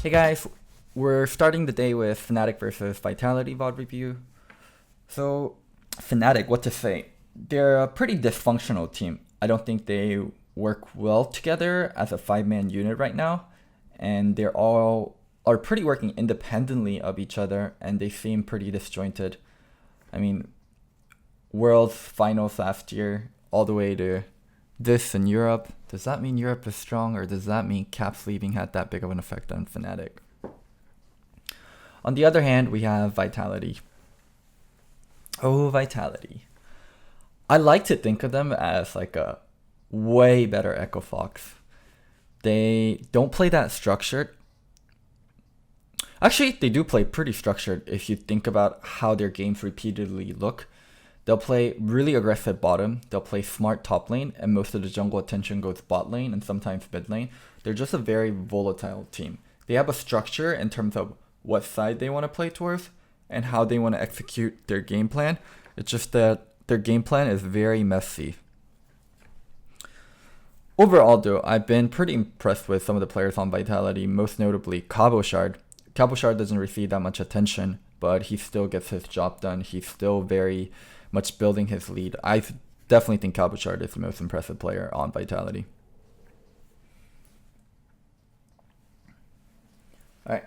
Hey guys, we're starting the day with Fnatic versus Vitality VOD review. So, Fnatic, what to say? They're a pretty dysfunctional team. I don't think they work well together as a five-man unit right now, and they're all are pretty working independently of each other, and they seem pretty disjointed. I mean, Worlds finals last year, all the way to this in Europe. Does that mean Europe is strong, or does that mean Caps leaving had that big of an effect on Fnatic? On the other hand, we have Vitality. Oh, Vitality. I like to think of them as like a way better Echo Fox. They don't play that structured. Actually, they do play pretty structured if you think about how their games repeatedly look. They'll play really aggressive bottom, they'll play smart top lane, and most of the jungle attention goes bot lane and sometimes mid lane. They're just a very volatile team. They have a structure in terms of what side they want to play towards and how they want to execute their game plan. It's just that their game plan is very messy. Overall though, I've been pretty impressed with some of the players on Vitality, most notably Cabochard. Cabochard doesn't receive that much attention, but he still gets his job done. He's still very much building his lead. I definitely think Cabochard is the most impressive player on Vitality. Alright,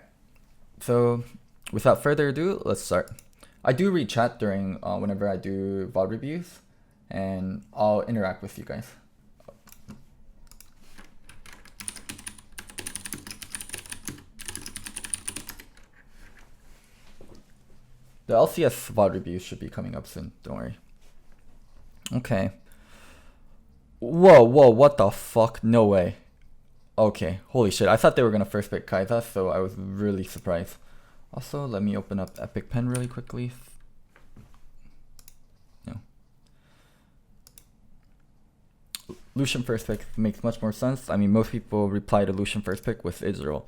so without further ado, let's start. I do read chat during whenever I do VOD reviews, and I'll interact with you guys. The LCS VOD reviews should be coming up soon, don't worry. Okay. Whoa, what the fuck? No way. Okay, holy shit. I thought they were gonna first pick Kai'Sa, so I was really surprised. Also, let me open up Epic Pen really quickly. No. Lucian first pick makes much more sense. I mean, most people reply to Lucian first pick with Israel.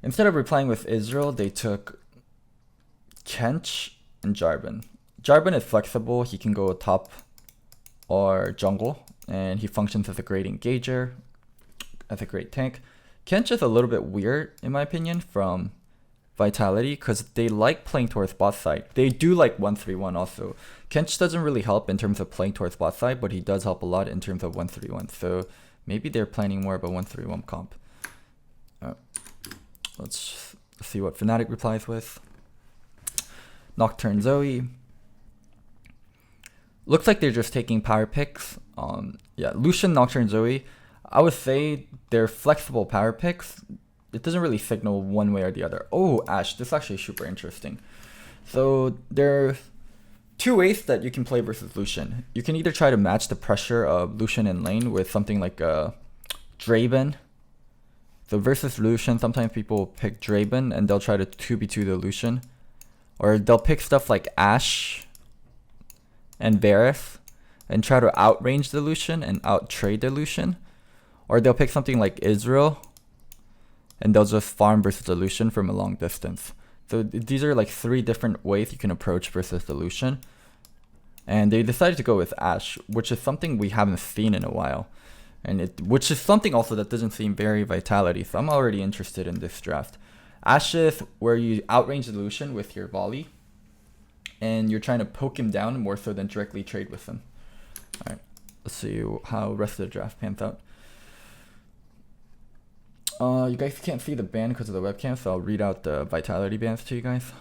Instead of replying with Israel, they took Kench and Jarvan. Jarvan is flexible. He can go top or jungle, and he functions as a great engager, as a great tank. Kench is a little bit weird, in my opinion, from Vitality, because they like playing towards bot side. They do like 1-3-1 also. Kench doesn't really help in terms of playing towards bot side, but he does help a lot in terms of 1-3-1. So maybe they're planning more of a 1-3-1 comp. Let's see what Fnatic replies with. Nocturne Zoe. Looks like they're just taking power picks. Yeah, Lucian, Nocturne Zoe. I would say they're flexible power picks. It doesn't really signal one way or the other. Oh, Ashe, this is actually super interesting. So there are two ways that you can play versus Lucian. You can either try to match the pressure of Lucian in lane with something like a Draven. So versus Lucian, sometimes people pick Draven and they'll try to 2v2 the Lucian. Or they'll pick stuff like Ashe and Varus and try to outrange the Lucian and outtrade the Lucian. Or they'll pick something like Israel and they'll just farm versus the Lucian from a long distance. So these are like three different ways you can approach versus the Lucian. And they decided to go with Ashe, which is something we haven't seen in a while. And which is something also that doesn't seem very Vitality. So I'm already interested in this draft. Ashe is where you outrange the Lucian with your volley, and you're trying to poke him down more so than directly trade with him. Alright, let's see how the rest of the draft pans out. You guys can't see the band because of the webcam, so I'll read out the Vitality bands to you guys.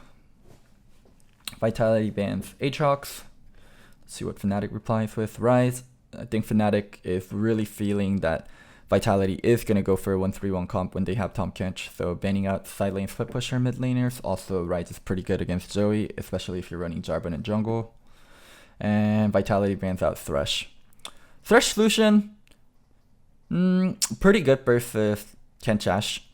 Vitality bands Aatrox. Let's see what Fnatic replies with. Rise. I think Fnatic is really feeling that Vitality is going to go for a 1-3-1 comp when they have Tahm Kench, so banning out side lane split pusher mid laners. Also, Rise is pretty good against Zoe, especially if you're running Jarvan in jungle. And Vitality bans out Thresh. Thresh solution, pretty good versus Kench Ashe.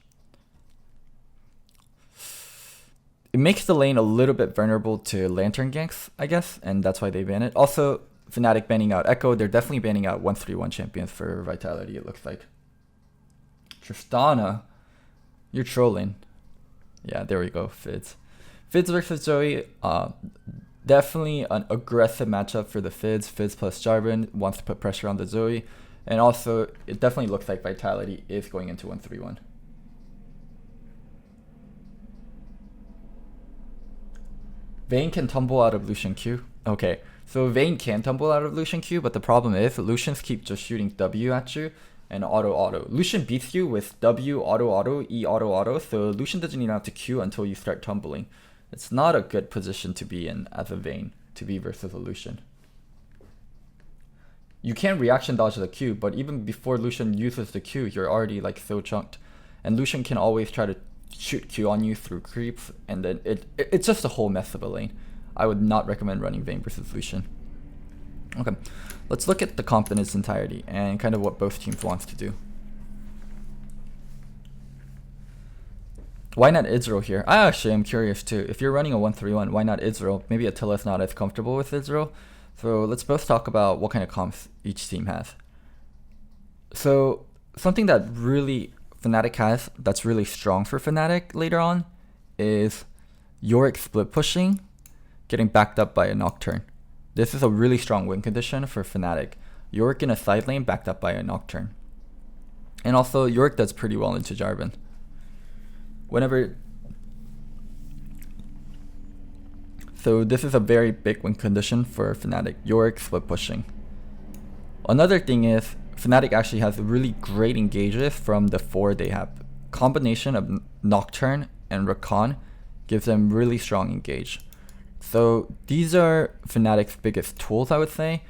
It makes the lane a little bit vulnerable to Lantern ganks, I guess, and that's why they ban it. Also, Fnatic banning out Echo. They're definitely banning out 1-3-1 champions for Vitality, it looks like. Tristana. You're trolling. Yeah, there we go, Fizz. Fizz versus Zoe. Definitely an aggressive matchup for the Fizz. Fizz plus Jarvan wants to put pressure on the Zoe. And also, it definitely looks like Vitality is going into 1-3-1. Vayne can tumble out of Lucian Q. Okay, so Vayne can tumble out of Lucian Q, but the problem is Lucians keep just shooting W at you and auto. Lucian beats you with W, auto, E, auto, so Lucian doesn't even have to Q until you start tumbling. It's not a good position to be in as a Vayne, to be versus a Lucian. You can reaction dodge the Q, but even before Lucian uses the Q, you're already like so chunked. And Lucian can always try to shoot Q on you through creeps, and then it's just a whole mess of a lane. I would not recommend running Vayne versus Lucian. Okay, let's look at the comp in its entirety and kind of what both teams wants to do. Why not Israel here? I actually am curious too. If you're running a 1-3-1, why not Israel? Maybe Attila's not as comfortable with Israel. So let's both talk about what kind of comps each team has. So something that really Fnatic has that's really strong for Fnatic later on is Yorick split pushing, getting backed up by a Nocturne. This is a really strong win condition for Fnatic. Yorick in a side lane backed up by a Nocturne. And also Yorick does pretty well into Jarvan. So this is a very big win condition for Fnatic, Yorick split pushing. Another thing is Fnatic actually has really great engages from the 4 they have. Combination of Nocturne and Rakan gives them really strong engage. So these are Fnatic's biggest tools, I would say.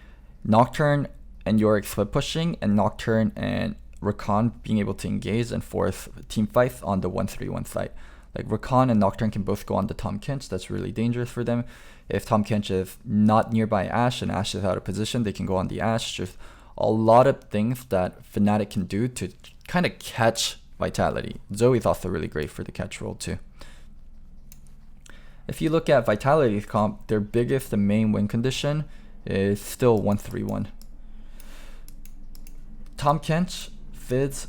Nocturne and Yorick split pushing, and Nocturne and Rakan being able to engage and force team fights on the 1-3-1 side. Like Rakan and Nocturne can both go on the Tahm Kench. That's really dangerous for them. If Tahm Kench is not nearby Ashe and Ashe is out of position, they can go on the Ashe. Just a lot of things that Fnatic can do to kind of catch Vitality. Zoe is also really great for the catch role too. If you look at Vitality's comp, their biggest and main win condition is still 1-3-1. Tahm Kench, Fizz,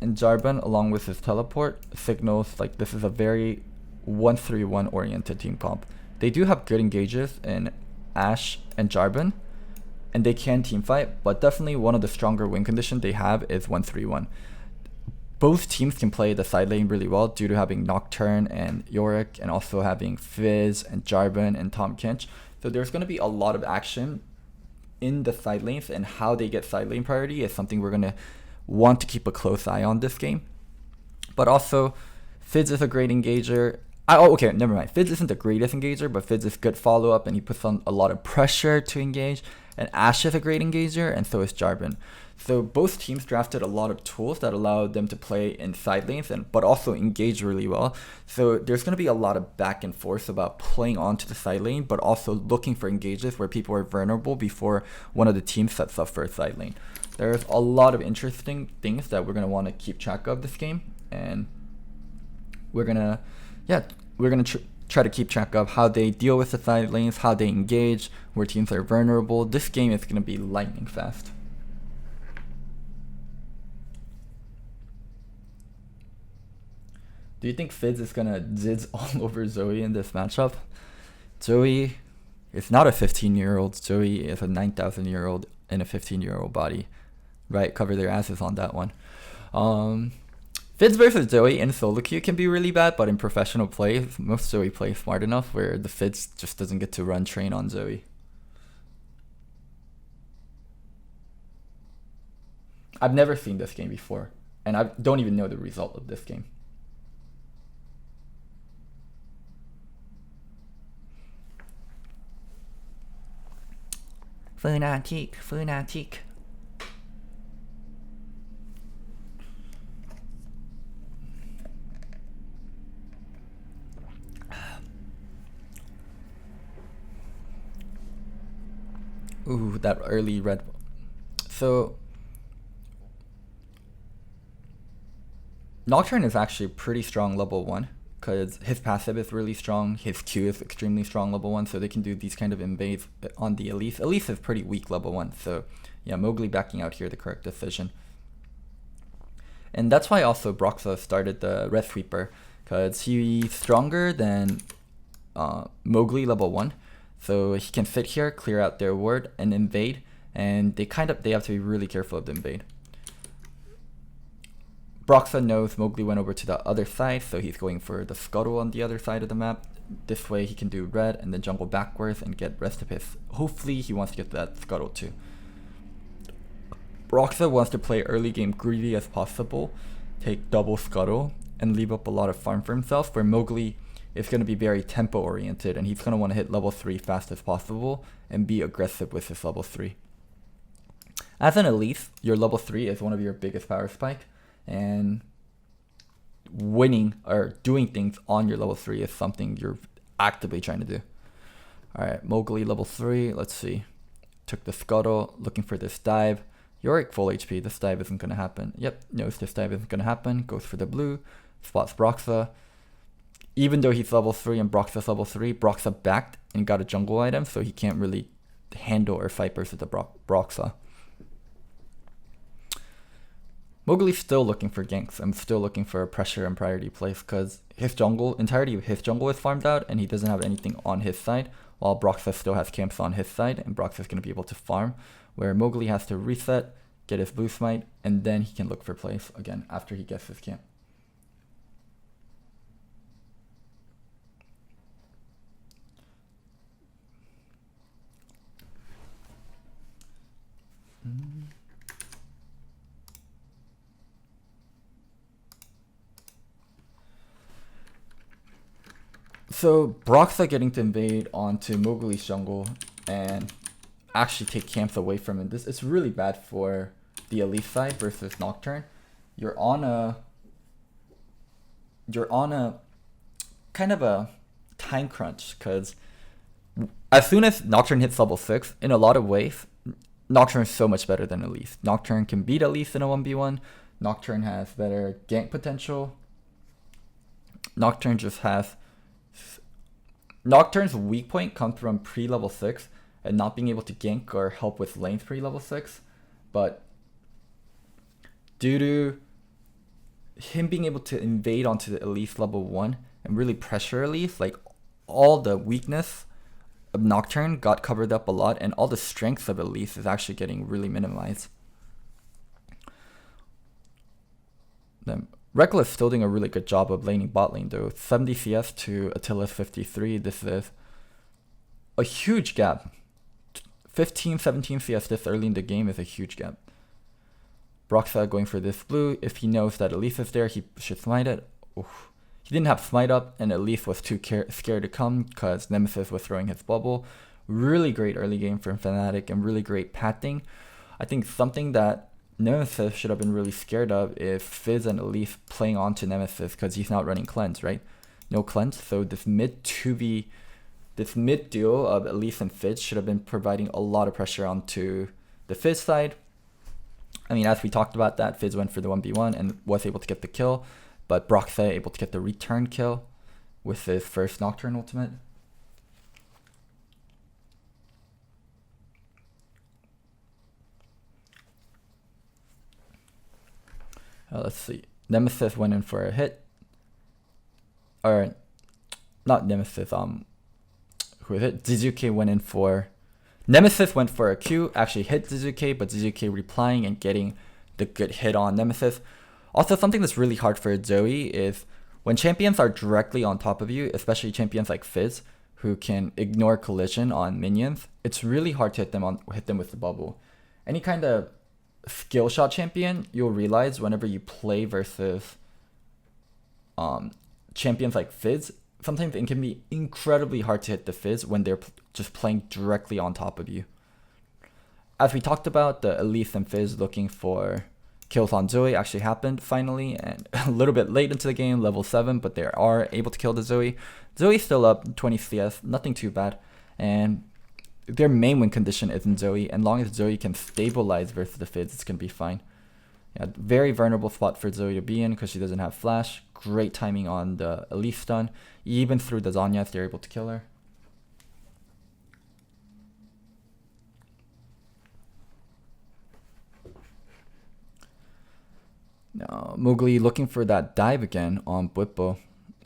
and Jarvan, along with his teleport, signals like this is a very 1-3-1 oriented team comp. They do have good engages in Ashe and Jarvan, and they can team fight, but definitely one of the stronger win conditions they have is 1-3-1. Both teams can play the side lane really well due to having Nocturne and Yorick, and also having Fizz and Jarvan and Tahm Kench. So there's going to be a lot of action in the side lanes, and how they get side lane priority is something we're going to want to keep a close eye on this game. But also, Fizz is a great engager. Okay, never mind. Fizz isn't the greatest engager, but Fizz is good follow-up, and he puts on a lot of pressure to engage. And Ashe is a great engager, and so is Jarvan. So both teams drafted a lot of tools that allowed them to play in side lanes, but also engage really well. So there's going to be a lot of back and forth about playing onto the side lane, but also looking for engages where people are vulnerable before one of the teams sets up for a side lane. There's a lot of interesting things that we're going to want to keep track of this game, and we're going to try to keep track of how they deal with the side lanes, how they engage, where teams are vulnerable. This game is going to be lightning fast. Do you think Fizz is going to zizz all over Zoe in this matchup? Zoe is not a 15-year-old. Zoe is a 9,000-year-old in a 15-year-old body. Right, cover their asses on that one. Fizz versus Zoe in solo queue can be really bad, but in professional play, most Zoe play smart enough where the Fizz just doesn't get to run train on Zoe. I've never seen this game before, and I don't even know the result of this game. Fnatic. Ooh, that early red. So Nocturne is actually pretty strong level 1 because his passive is really strong, his Q is extremely strong level 1, so they can do these kind of invades on the Elise. Elise is pretty weak level 1, so yeah, Mowgli backing out here, the correct decision. And that's why also Broxah started the Red Sweeper, because he's stronger than Mowgli level 1, so he can sit here, clear out their ward, and invade, and they have to be really careful of the invade. Broxah knows Mowgli went over to the other side, so he's going for the scuttle on the other side of the map. This way he can do red and then jungle backwards and get rest of his. Hopefully he wants to get that scuttle too. Broxa wants to play early game greedy as possible, take double scuttle, and leave up a lot of farm for himself, where Mowgli is going to be very tempo oriented and he's going to want to hit level 3 fast as possible and be aggressive with his level 3. As an elite, your level 3 is one of your biggest power spike, and winning or doing things on your level 3 is something you're actively trying to do. Alright, Mowgli level 3, let's see. Took the scuttle, looking for this dive. Yorick full HP, this dive isn't going to happen. Yep, knows this dive isn't going to happen. Goes for the blue, spots Broxa. Even though he's level 3 and Broxa's level 3, Broxa backed and got a jungle item, so he can't really handle or fight versus the Broxa. Mowgli's still looking for ganks. I'm still looking for a pressure and priority plays because his jungle, entirety of his jungle is farmed out and he doesn't have anything on his side, while Broxa still has camps on his side and Broxa's going to be able to farm, where Mowgli has to reset, get his blue smite, and then he can look for plays again after he gets his camp. So Broxa getting to invade onto Mowgli's jungle and actually take camps away from him. This is really bad for the elite side versus Nocturne. You're on a kind of a time crunch because as soon as Nocturne hits level 6, in a lot of ways, Nocturne is so much better than Elise. Nocturne can beat Elise in a 1v1. Nocturne has better gank potential. Nocturne just has... Nocturne's weak point comes from pre-level 6 and not being able to gank or help with lanes pre-level 6. But due to him being able to invade onto the Elise level 1 and really pressure Elise, like all the weakness of Nocturne got covered up a lot and all the strength of Elise is actually getting really minimized. Then Reckless still doing a really good job of laning bot lane though. 70 CS to Attila's 53. This is a huge gap. 15, 17 CS this early in the game is a huge gap. Broxa going for this blue. If he knows that Elise is there, he should smite it. Oof. He didn't have smite up and Elise was too scared to come because Nemesis was throwing his bubble. Really great early game from Fnatic and really great pathing. I think something that Nemesis should have been really scared of is Fizz and Elise playing onto Nemesis because he's not running cleanse, right? No cleanse, so this mid duo of Elise and Fizz should have been providing a lot of pressure onto the Fizz side. I mean, as we talked about that, Fizz went for the 1v1 and was able to get the kill, but Broxa able to get the return kill with his first Nocturne ultimate. Let's see. Nemesis went in for a hit. Or, not Nemesis, who is it? Zizuke went in for... Nemesis went for a Q, actually hit Zizuke, but Zizuke replying and getting the good hit on Nemesis. Also, something that's really hard for Zoe is when champions are directly on top of you, especially champions like Fizz, who can ignore collision on minions, it's really hard to hit them with the bubble. Any kind of skill shot champion, you'll realize whenever you play versus champions like Fizz, sometimes it can be incredibly hard to hit the Fizz when they're just playing directly on top of you. As we talked about, the Elise and Fizz looking for kills on Zoe actually happened finally, and a little bit late into the game, level 7, but they are able to kill the Zoe. Zoe's still up 20 CS, nothing too bad, and their main win condition is in Zoe, and long as Zoe can stabilize versus the Fizz, it's going to be fine. Yeah, very vulnerable spot for Zoe to be in because she doesn't have flash. Great timing on the Elise stun. Even through the Zanyas, they're able to kill her. Now, Mowgli looking for that dive again on Bwipo.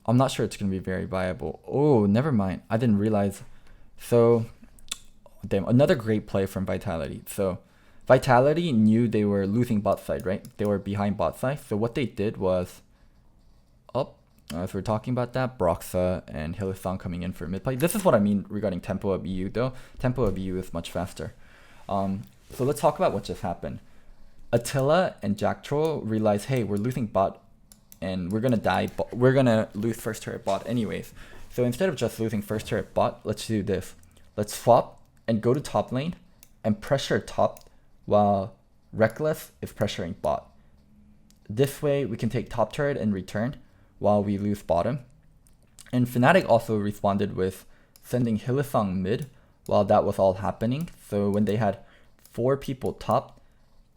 I'm not sure it's going to be very viable. Oh, never mind. I didn't realize. So... Damn, another great play from Vitality. So Vitality knew they were losing bot side, right? They were behind bot side. So what they did was If we're talking about that, Broxa and Hylissang coming in for mid play. This is what I mean regarding tempo of EU though. Tempo of EU is much faster. So let's talk about what just happened. Attila and Jack Troll realize, hey, we're losing bot and we're gonna die. We're gonna lose first turret bot anyways. So instead of just losing first turret bot, let's do this. Let's swap and go to top lane and pressure top while Reckless is pressuring bot. This way we can take top turret in return while we lose bottom. And Fnatic also responded with sending Hylissang mid while that was all happening. So when they had 4 people top,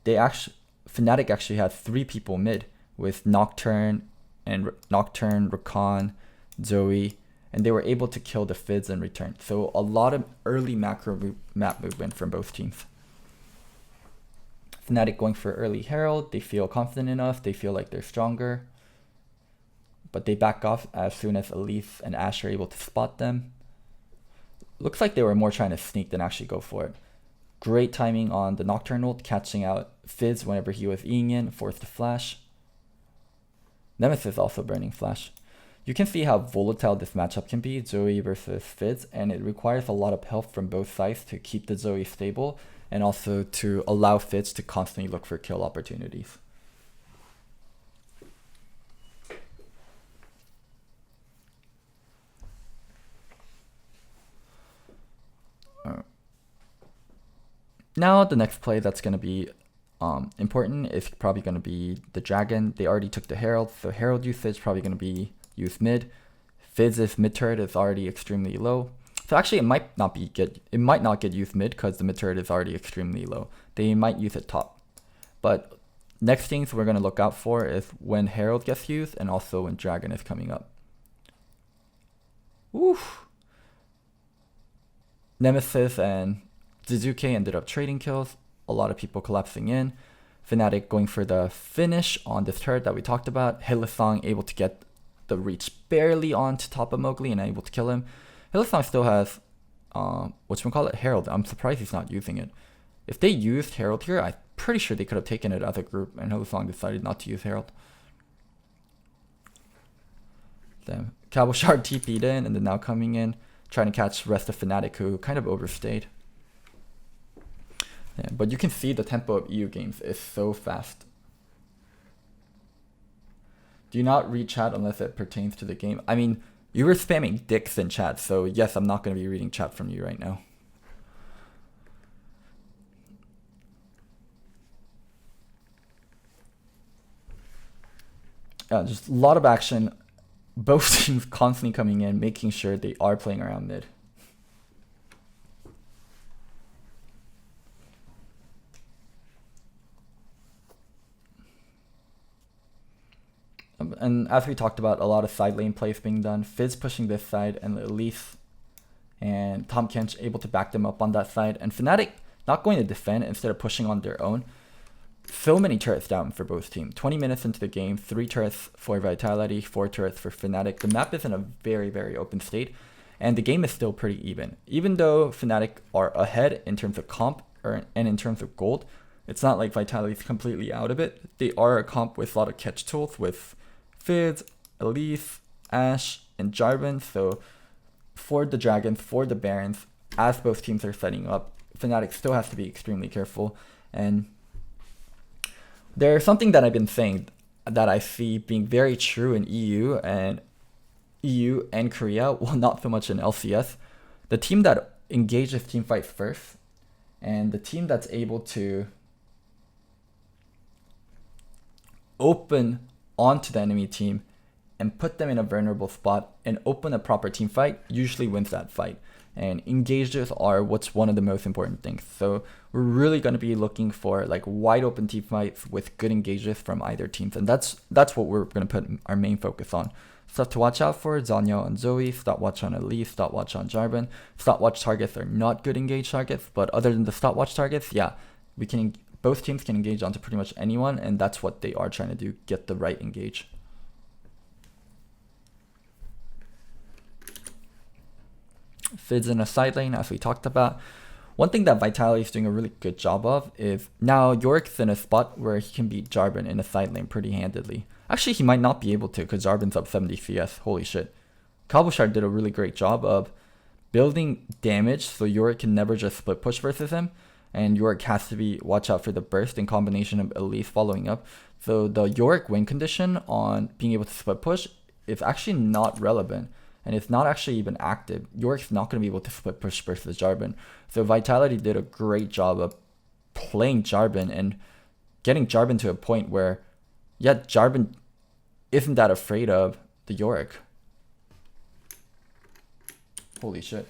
Fnatic actually had 3 people mid with Nocturne, Rakan, Zoe, and they were able to kill the Fizz in return. So a lot of early macro map movement from both teams. Fnatic going for early Herald, they feel confident enough, they feel like they're stronger, but they back off as soon as Elise and Ashe are able to spot them. Looks like they were more trying to sneak than actually go for it. Great timing on the Nocturne ult, catching out Fizz whenever he was Eing in, forced to flash. Nemesis also burning flash. You can see how volatile this matchup can be, Zoe versus Fizz, and it requires a lot of help from both sides to keep the Zoe stable and also to allow Fizz to constantly look for kill opportunities. Now the next play that's going to be important is probably going to be the Dragon. They already took the Herald, so Herald usage probably going to be used mid. Fizz's mid turret is already extremely low. So actually it might not get used mid because the mid turret is already extremely low. They might use it top. But next things we're going to look out for is when Herald gets used and also when Dragon is coming up. Oof. Nemesis and Zizuke ended up trading kills. A lot of people collapsing in. Fnatic going for the finish on this turret that we talked about. Hylissang able to get the reach barely onto top of Mowgli and able to kill him. Hylissang still has, Herald. I'm surprised he's not using it. If they used Herald here, I'm pretty sure they could have taken it as a group, and Hylissang decided not to use Herald. Then Cabochard TP'd in, and then now coming in, trying to catch the rest of Fnatic, who kind of overstayed. Yeah, but you can see the tempo of EU games is so fast. Do not read chat unless it pertains to the game. I mean, you were spamming dicks in chat, so yes, I'm not going to be reading chat from you right now. Just a lot of action. Both teams constantly coming in, making sure they are playing around mid. And as we talked about, a lot of side lane plays being done. Fizz pushing this side, and Elise and Tom Kench able to back them up on that side. And Fnatic not going to defend instead of pushing on their own. So many turrets down for both teams. 20 minutes into the game, 3 turrets for Vitality, 4 turrets for Fnatic. The map is in a very, very open state, and the game is still pretty even. Even though Fnatic are ahead in terms of comp and in terms of gold, it's not like Vitality is completely out of it. They are a comp with a lot of catch tools with Fizz, Elise, Ashe, and Jarvan. So for the Dragons, for the Barons, as both teams are setting up, Fnatic still has to be extremely careful. And there's something that I've been saying that I see being very true in EU and Korea, well, not so much in LCS. The team that engages team fights first, and the team that's able to open onto the enemy team and put them in a vulnerable spot and open a proper team fight usually wins that fight. And engages are what's one of the most important things. So we're really going to be looking for like wide open team fights with good engages from either teams, and that's what we're going to put our main focus on. Stuff to watch out for: Zanya and Zoe, stopwatch on Elise, stopwatch on Jarvan. Stopwatch targets are not good engage targets, but other than the stopwatch targets, yeah, both teams can engage onto pretty much anyone, and that's what they are trying to do, get the right engage. Fizz in a side lane, as we talked about. One thing that Vitality is doing a really good job of is now Yorick's in a spot where he can beat Jarvan in a side lane pretty handedly. Actually, he might not be able to because Jarvan's up 70 CS. Holy shit. Cabochard did a really great job of building damage so Yorick can never just split push versus him. And Yorick has to be watch out for the burst in combination of Elise following up. So the Yorick win condition on being able to split push is actually not relevant. And it's not actually even active. Yorick's not going to be able to split push versus Jarvan. So Vitality did a great job of playing Jarvan and getting Jarvan to a point where, yeah, Jarvan isn't that afraid of the Yorick. Holy shit.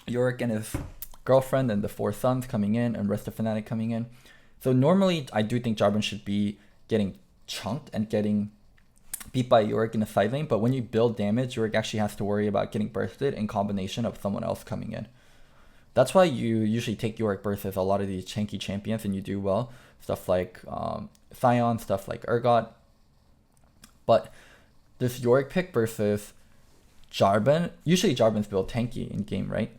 Yorick and his girlfriend and the 4 sons coming in and rest of Fnatic coming in. So normally I do think Jarvan should be getting chunked and getting beat by Yorick in the side lane, but when you build damage, Yorick actually has to worry about getting bursted in combination of someone else coming in. That's why you usually take Yorick versus a lot of these chanky champions and you do well. Stuff like Sion, stuff like Urgot. But this Yorick pick versus Jarvan, usually Jarvan's build tanky in game, right?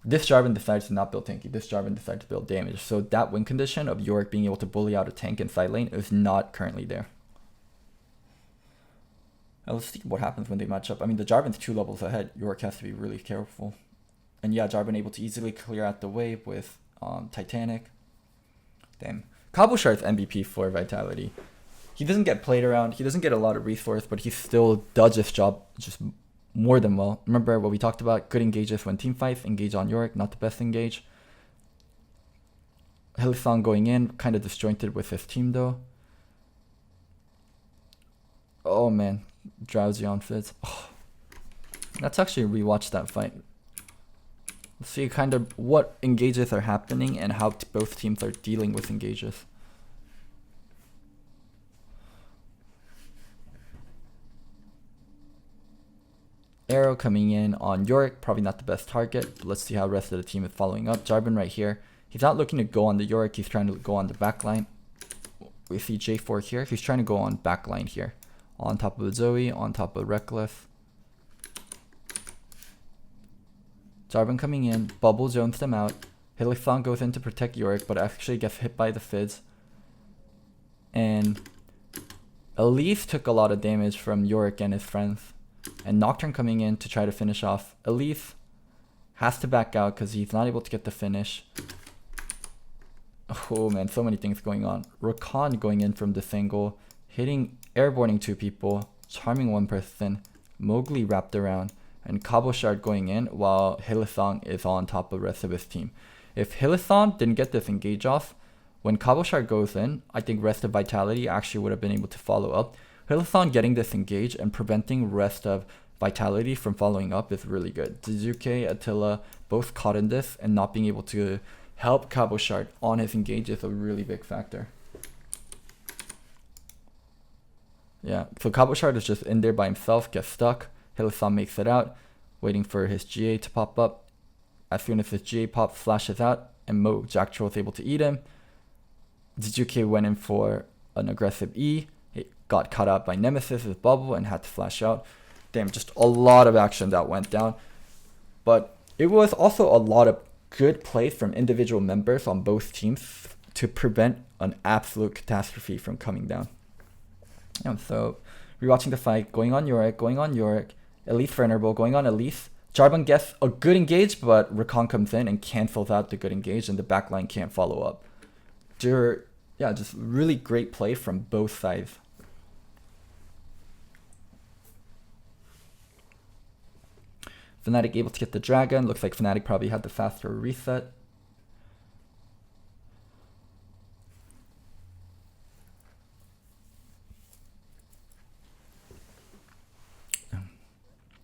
This Jarvan decides to not build tanky. This Jarvan decides to build damage. So that win condition of Yorick being able to bully out a tank in side lane is not currently there. Now let's see what happens when they match up. I mean, the Jarvan's 2 levels ahead. Yorick has to be really careful. And yeah, Jarvan able to easily clear out the wave with Titanic. Damn. Cabochard's MVP for Vitality. He doesn't get played around. He doesn't get a lot of resource, but he still does his job just more than well. Remember what we talked about? Good engages when team fights. Engage on Yorick, not the best engage. Hylissang going in, kind of disjointed with his team though. Oh man, drowsy on Fizz. Oh. Let's actually rewatch that fight. Let's see kind of what engages are happening and how both teams are dealing with engages. Arrow coming in on Yorick, probably not the best target, but let's see how the rest of the team is following up. Jarvan right here, he's not looking to go on the Yorick, he's trying to go on the backline. We see J4 here, he's trying to go on backline here. On top of Zoe, on top of Reckless. Jarvan coming in, Bubble zones them out. Hylissang goes in to protect Yorick, but actually gets hit by the Fizz. And Elise took a lot of damage from Yorick and his friends. And Nocturne coming in to try to finish off. Elise has to back out because he's not able to get the finish. Oh man, so many things going on. Rakan going in from this angle, hitting, airborning 2 people, charming 1 person, Mowgli wrapped around, and Cabochard going in while Hylissang is on top of the rest of his team. If Hylissang didn't get this engage off, when Cabochard goes in, I think rest of Vitality actually would have been able to follow up. Hylissang getting this engage and preventing rest of Vitality from following up is really good. Zizuke, Attila, both caught in this, and not being able to help Cabochard on his engage is a really big factor. Yeah, so Cabochard is just in there by himself, gets stuck. Hylissang makes it out, waiting for his GA to pop up. As soon as his GA pops, flashes out, and Jack Troll is able to eat him. Zizuke went in for an aggressive E. It got cut out by Nemesis' bubble and had to flash out. Damn, just a lot of action that went down. But it was also a lot of good play from individual members on both teams to prevent an absolute catastrophe from coming down. And so, rewatching the fight, going on Yorick, Elise for Enerble, going on Elise. Jarvan gets a good engage, but Rakan comes in and cancels out the good engage, and the backline can't follow up. Yeah, just really great play from both sides. Fnatic able to get the dragon. Looks like Fnatic probably had the faster reset.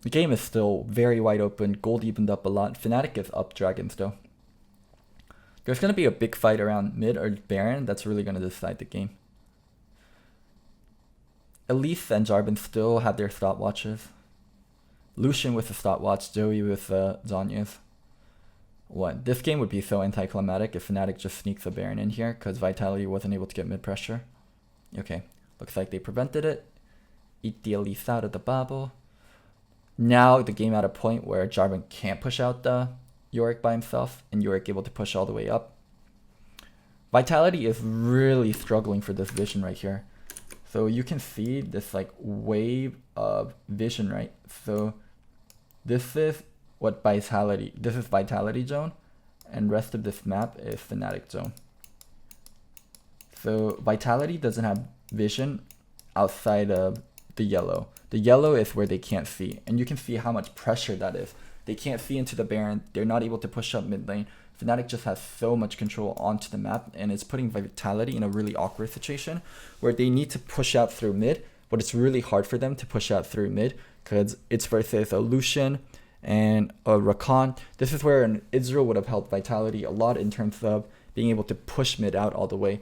The game is still very wide open. Gold evened up a lot. Fnatic is up dragons though. There's going to be a big fight around mid or Baron that's really going to decide the game. Elise and Jarvan still have their stopwatches. Lucian with the stopwatch, Joey with Zhonya's. What? This game would be so anticlimactic if Fnatic just sneaks a Baron in here because Vitality wasn't able to get mid pressure. Okay, looks like they prevented it. Eat the Elise out of the bubble. Now the game at a point where Jarvan can't push out the Yorick by himself, and Yorick able to push all the way up. Vitality is really struggling for this vision right here. So you can see this like wave of vision, right? So this is Vitality zone, and rest of this map is Fnatic zone. So Vitality doesn't have vision outside of the yellow. The yellow is where they can't see, and you can see how much pressure that is. They can't see into the Baron. They're not able to push up mid lane. Fnatic just has so much control onto the map, and it's putting Vitality in a really awkward situation where they need to push out through mid, but it's really hard for them to push out through mid because it's versus a Lucian and a Rakan. This is where an Israel would have helped Vitality a lot in terms of being able to push mid out all the way.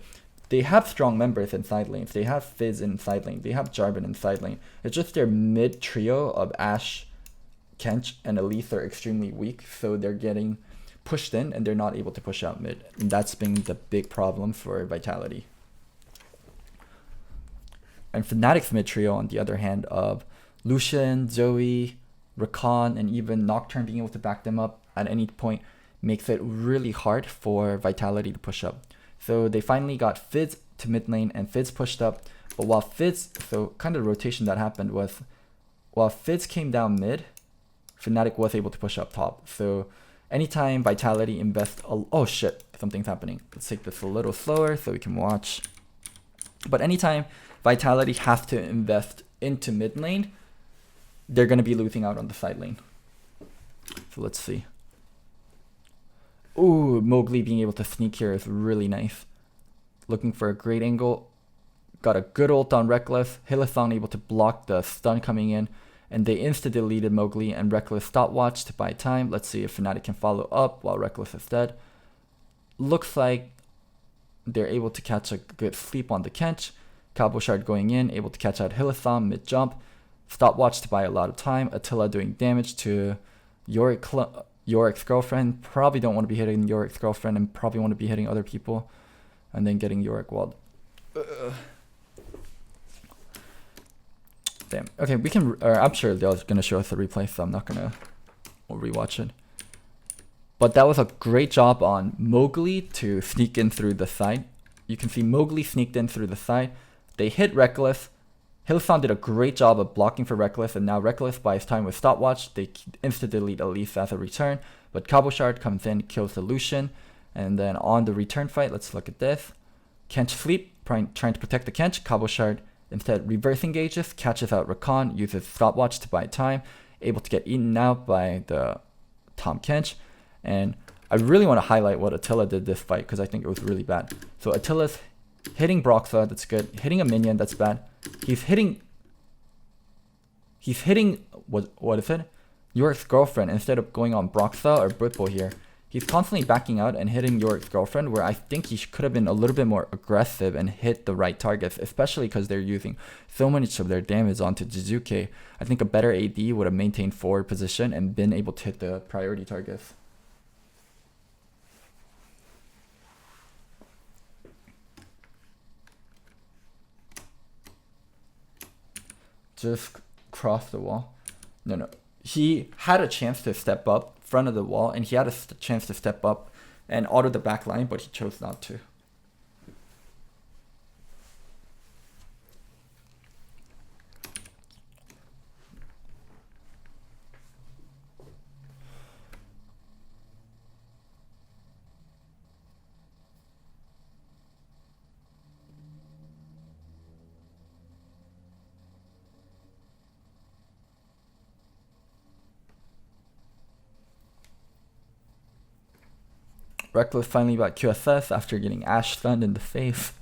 They have strong members in side lanes. They have Fizz in side lane. They have Jarvan in side lane. It's just their mid trio of Ashe, Kench, and Elise are extremely weak, so they're getting pushed in and they're not able to push out mid. And that's been the big problem for Vitality. And Fnatic's mid trio, on the other hand, of Lucian, Zoe, Rakan, and even Nocturne being able to back them up at any point makes it really hard for Vitality to push up. So they finally got Fizz to mid lane, and Fizz pushed up. But while Fizz, so kind of the rotation that happened was, while Fizz came down mid, Fnatic was able to push up top. So anytime Vitality invests, oh shit, something's happening. Let's take this a little slower so we can watch. But anytime Vitality has to invest into mid lane, they're going to be losing out on the side lane. So let's see. Ooh, Mowgli being able to sneak here is really nice. Looking for a great angle. Got a good ult on Reckless. Hylissang able to block the stun coming in. And they insta-deleted Mowgli, and Reckless stopwatch to buy time. Let's see if Fnatic can follow up while Reckless is dead. Looks like they're able to catch a good sleep on the Kench. Cabochard going in, able to catch out Hylissang mid-jump. Stopwatch to buy a lot of time. Attila doing damage to Yorick's girlfriend. Probably don't want to be hitting Yorick's girlfriend and probably want to be hitting other people. And then getting Yorick walled. Damn. Okay, we can, I'm sure they're going to show us the replay, so I'm not going to rewatch it. But that was a great job on Mowgli to sneak in through the side. You can see Mowgli sneaked in through the side. They hit Reckless. Hylissang did a great job of blocking for Reckless, and now Reckless buys time with stopwatch. They insta-delete Elise as a return, but Cabochard comes in, kills the Lucian, and then on the return fight, let's look at this. Kench sleep, trying to protect the Kench. Cabochard instead reverse engages, catches out Rakan, uses stopwatch to buy time, able to get eaten out by the Tahm Kench. And I really want to highlight what Attila did this fight because I think it was really bad. So Attila's hitting Broxah, that's good. Hitting a minion, that's bad. He's hitting what is it? Yorick's girlfriend instead of going on Broxah or Britbo here. He's constantly backing out and hitting Yorick's girlfriend, where I think he could have been a little bit more aggressive and hit the right targets, especially because they're using so much of their damage onto Jizuke. I think a better AD would have maintained forward position and been able to hit the priority targets. Just cross the wall. No. He had a chance to step up front of the wall, and he had a chance to step up and auto the back line, but he chose not to. Reckless finally got QSS after getting Ashe stunned in the face.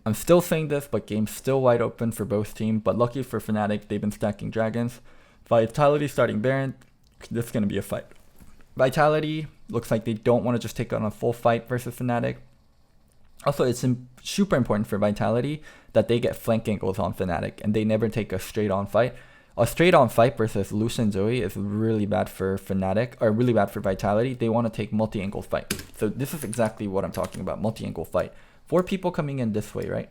I'm still saying this, but game's still wide open for both teams. But lucky for Fnatic, they've been stacking dragons. Vitality starting Baron. This is going to be a fight. Vitality looks like they don't want to just take on a full fight versus Fnatic. Also, it's super important for Vitality that they get flank angles on Fnatic and they never take a straight on fight. A straight on fight versus Lucian Zoe is really bad for Fnatic, or really bad for Vitality. They want to take multi-angle fight. So this is exactly what I'm talking about, multi-angle fight. 4 people coming in this way, right?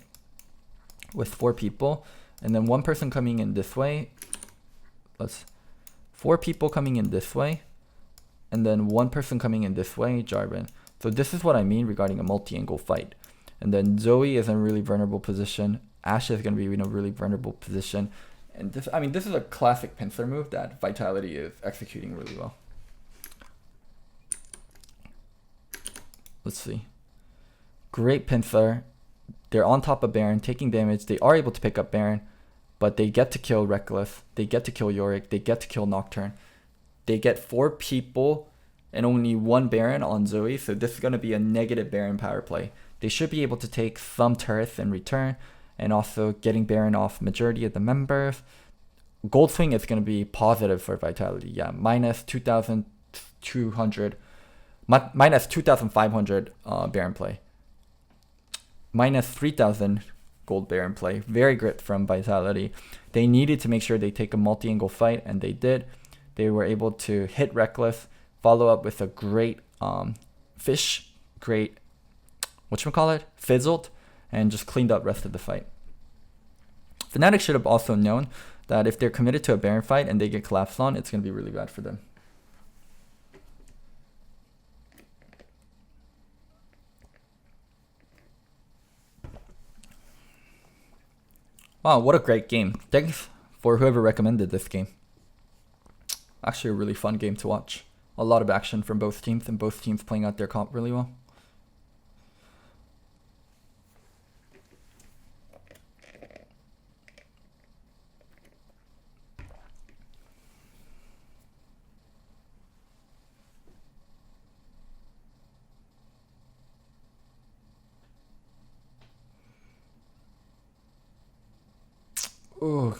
With 4 people, and then 1 person coming in this way. 4 people coming in this way, and then 1 person coming in this way, Jarvan. So this is what I mean regarding a multi-angle fight. And then Zoe is in a really vulnerable position. Ashe is going to be in a really vulnerable position. And this, I mean, this is a classic pincer move that Vitality is executing really well. Let's see. Great pincer. They're on top of Baron, taking damage. They are able to pick up Baron, but they get to kill Reckless. They get to kill Yorick. They get to kill Nocturne. They get 4 people and only 1 Baron on Zoe, so this is going to be a negative Baron power play. They should be able to take some turrets in return, and also getting Baron off majority of the members. Gold swing is going to be positive for Vitality. Yeah, minus 2,200, minus 2,500 Baron play. Minus 3,000 gold Baron play. Very good from Vitality. They needed to make sure they take a multi-angle fight, and they did. They were able to hit Reckless, follow up with a great fish, great, whatchamacallit, fizzled, and just cleaned up rest of the fight. Fnatic should have also known that if they're committed to a Baron fight and they get collapsed on, it's going to be really bad for them. Wow, what a great game. Thanks for whoever recommended this game. Actually a really fun game to watch. A lot of action from both teams, and both teams playing out their comp really well. Ooh,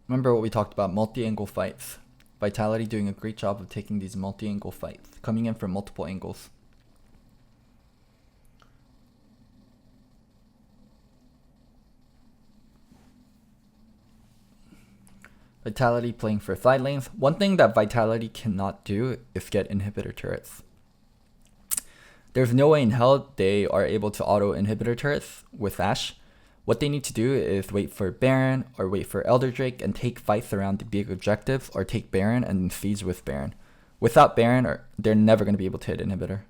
remember what we talked about, multi-angle fights. Vitality doing a great job of taking these multi-angle fights, coming in from multiple angles. Vitality playing for side lanes. One thing that Vitality cannot do is get inhibitor turrets. There's no way in hell they are able to auto inhibitor turrets with Ashe. What they need to do is wait for Baron or wait for Elder Drake and take fights around the big objectives, or take Baron and siege with Baron. Without Baron, they're never going to be able to hit inhibitor.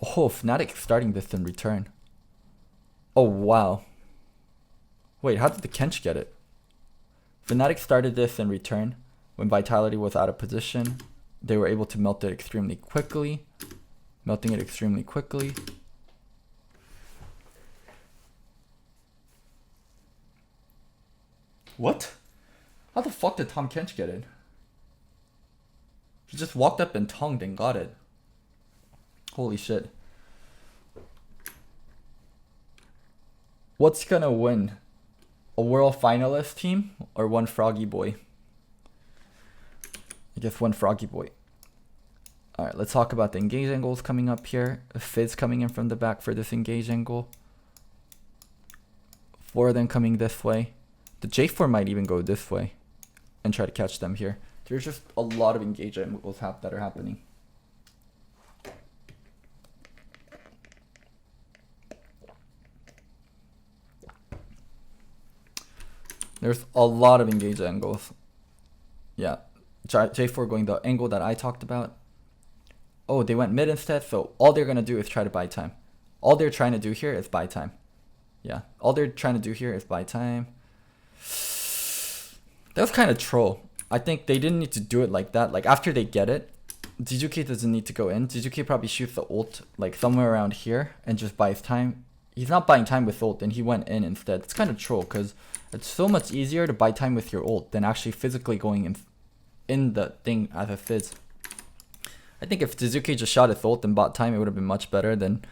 Oh, Fnatic starting this in return. Oh, wow. Wait, how did the Kench get it? Fnatic started this in return when Vitality was out of position. They were able to melt it extremely quickly. Melting it extremely quickly. What? How the fuck did Tom Kench get it? He just walked up and tongued and got it. Holy shit. What's gonna win? A world finalist team or one froggy boy? I guess one froggy boy. Alright, let's talk about the engage angles coming up here. A Fizz coming in from the back for this engage angle. 4 of them coming this way. The J4 might even go this way and try to catch them here. There's just a lot of engage angles that are happening. There's a lot of engage angles. Yeah, J4 going the angle that I talked about. Oh, they went mid instead, so all they're going to do is try to buy time. All they're trying to do here is buy time. Yeah, all they're trying to do here is buy time. That was kind of troll. I think they didn't need to do it like that. Like, after they get it, Jizuke doesn't need to go in. Jizuke probably shoots the ult like somewhere around here and just buys time. He's not buying time with ult, and he went in instead. It's kind of troll because it's so much easier to buy time with your ult than actually physically going in the thing as a fizz. I think if Jizuke just shot his ult and bought time, it would have been much better than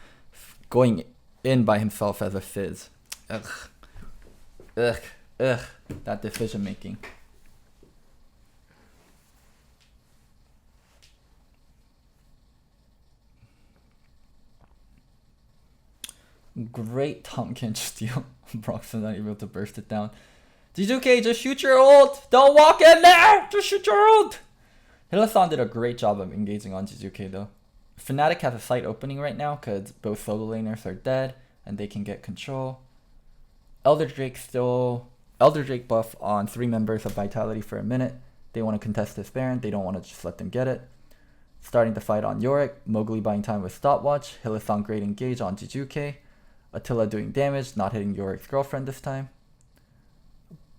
going in by himself as a fizz. Ugh. Ugh. Ugh. That decision making. Great Tom Kench steal. Brox's not able to burst it down. Jizuke, just shoot your ult! Don't walk in there! Just shoot your ult! Hillasan did a great job of engaging on Jizuke though. Fnatic has a site opening right now because both solo laners are dead and they can get control. Elder Drake buff on 3 members of Vitality for a minute. They want to contest this Baron. They don't want to just let them get it. Starting the fight on Yorick. Mowgli buying time with stopwatch. Hylissang great engage on Jijuke. Attila doing damage, not hitting Yorick's girlfriend this time.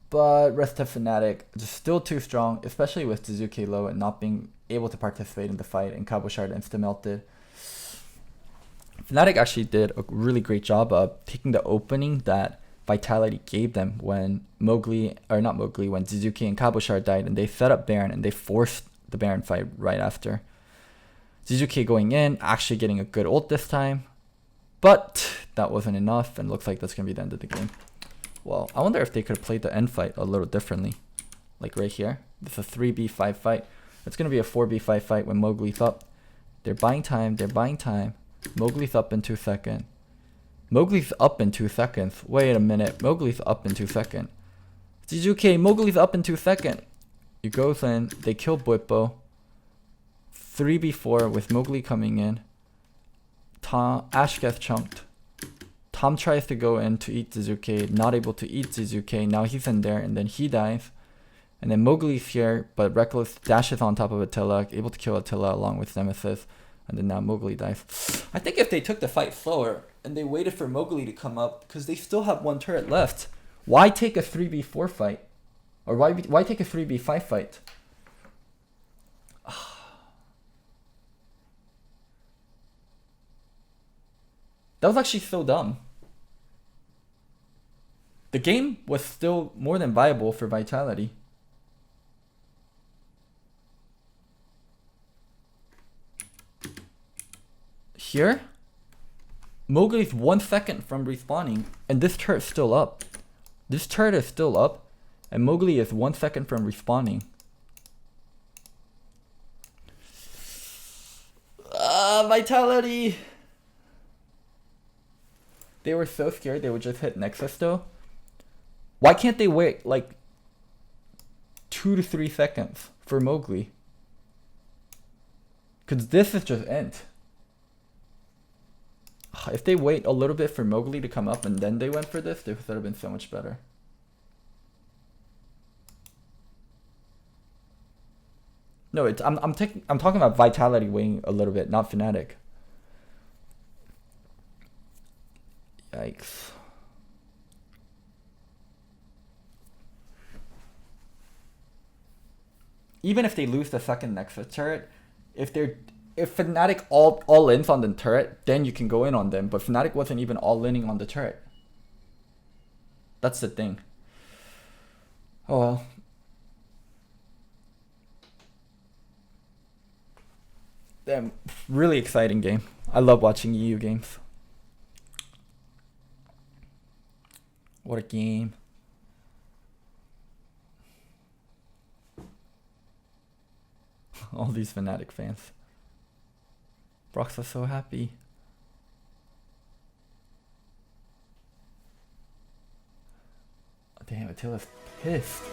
But rest of Fnatic just still too strong, especially with Jijuke low and not being able to participate in the fight, and Cabochard insta-melted. Fnatic actually did a really great job of taking the opening that Vitality gave them when when Jijuke and Cabochard died, and they set up Baron and they forced the Baron fight right after. Jijuke going in, actually getting a good ult this time, but that wasn't enough, and looks like that's going to be the end of the game. Well, I wonder if they could have played the end fight a little differently. Like right here, this is a 3v5 fight. It's going to be a 4v5 fight when Mowgli's up. They're buying time, Mowgli's up in 2 seconds. Mowgli's up in 2 seconds. Wait a minute, Mowgli's up in 2 seconds. Jijuke, Mowgli's up in 2 seconds. He goes in, they kill Bwipo. 3v4 with Mowgli coming in. Ash gets chunked. Tom tries to go in to eat Jijuke, not able to eat Jijuke. Now he's in there, and then he dies. And then Mowgli's here, but Reckless dashes on top of Attila, able to kill Attila along with Nemesis. And then now Mowgli dies. I think if they took the fight slower and they waited for Mowgli to come up, because they still have 1 turret left, why take a 3v4 fight? Or why take a 3v5 fight? That was actually so dumb. The game was still more than viable for Vitality. Here, Mowgli's 1 second from respawning, and this turret's still up. This turret is still up, and Mowgli is 1 second from respawning. Vitality! They were so scared they would just hit Nexus though. Why can't they wait like 2 to 3 seconds for Mowgli? Because this is just end. If they wait a little bit for Mowgli to come up and then they went for this, this would have been so much better. No, I'm talking about Vitality waiting a little bit, not Fnatic. Yikes. Even if they lose the second Nexus turret, if Fnatic all ins on the turret, then you can go in on them. But Fnatic wasn't even all inning on the turret. That's the thing. Oh well. Damn, really exciting game. I love watching EU games. What a game. All these Fnatic fans. Brox was so happy. Damn, Attila's pissed.